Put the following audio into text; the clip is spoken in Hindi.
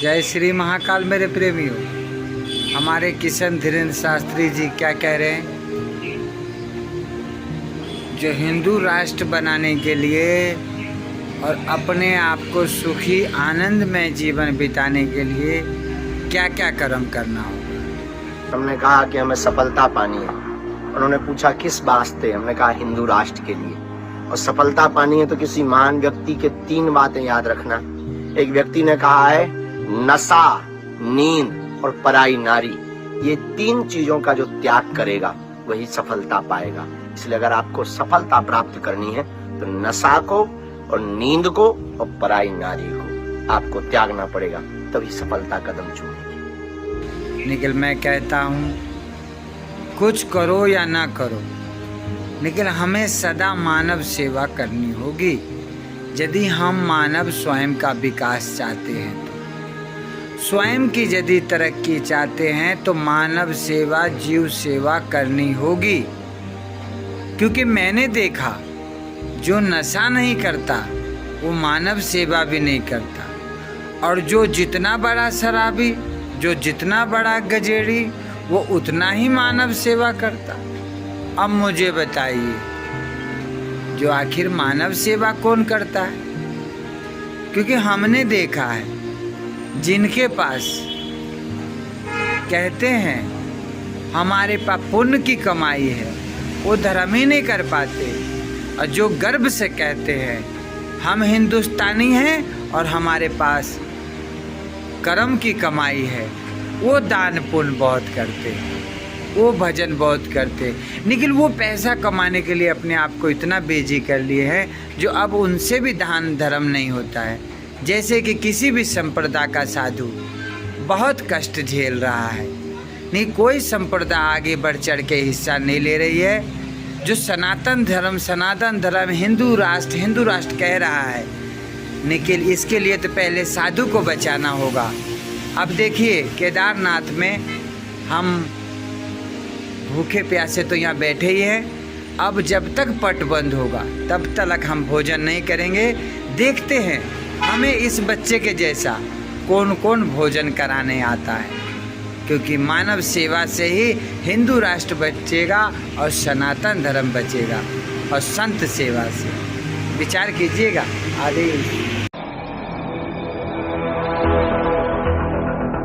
जय श्री महाकाल। मेरे प्रेमियों, हमारे किशन धीरेन्द्र शास्त्री जी क्या कह रहे हैं? जो हिंदू राष्ट्र बनाने के लिए और अपने आप को सुखी आनंदमय जीवन बिताने के लिए क्या क्या कर्म करना होगा। हमने कहा कि हमें सफलता पानी है। उन्होंने पूछा किस वास्ते? हमने कहा हिंदू राष्ट्र के लिए। और सफलता पानी है तो किसी महान व्यक्ति के 3 बातें याद रखना। एक व्यक्ति ने कहा है नशा, नींद और पराई नारी, ये 3 चीजों का जो त्याग करेगा वही सफलता पाएगा। इसलिए अगर आपको सफलता प्राप्त करनी है तो नशा को और नींद को और पराई नारी को आपको त्यागना पड़ेगा, तभी सफलता कदम चूमेगी। निखिल, मैं कहता हूँ कुछ करो या ना करो, लेकिन हमें सदा मानव सेवा करनी होगी। यदि हम मानव स्वयं का विकास चाहते हैं तो स्वयं की यदि तरक्की चाहते हैं तो मानव सेवा, जीव सेवा करनी होगी। क्योंकि मैंने देखा जो नशा नहीं करता वो मानव सेवा भी नहीं करता, और जो जितना बड़ा शराबी, जो जितना बड़ा गजेड़ी, वो उतना ही मानव सेवा करता। अब मुझे बताइए, जो आखिर मानव सेवा कौन करता है? क्योंकि हमने देखा है जिनके पास कहते हैं हमारे पास पुण्य की कमाई है, वो धर्म ही नहीं कर पाते। और जो गर्व से कहते हैं हम हिंदुस्तानी हैं और हमारे पास कर्म की कमाई है, वो दान पुण्य बहुत करते हैं, वो भजन बहुत करते, लेकिन वो पैसा कमाने के लिए अपने आप को इतना बेजी कर लिए हैं जो अब उनसे भी दान धर्म नहीं होता है। जैसे कि किसी भी संप्रदाय का साधु बहुत कष्ट झेल रहा है, नहीं कोई संप्रदाय आगे बढ़ चढ़ के हिस्सा नहीं ले रही है। जो सनातन धर्म हिंदू राष्ट्र कह रहा है, लेकिन इसके लिए तो पहले साधु को बचाना होगा। अब देखिए केदारनाथ में हम भूखे प्यासे तो यहाँ बैठे ही हैं। अब जब तक पट बंद होगा तब तक हम भोजन नहीं करेंगे। देखते हैं हमें इस बच्चे के जैसा कौन कौन भोजन कराने आता है, क्योंकि मानव सेवा से ही हिंदू राष्ट्र बचेगा और सनातन धर्म बचेगा, और संत सेवा से। विचार कीजिएगा। आदेश।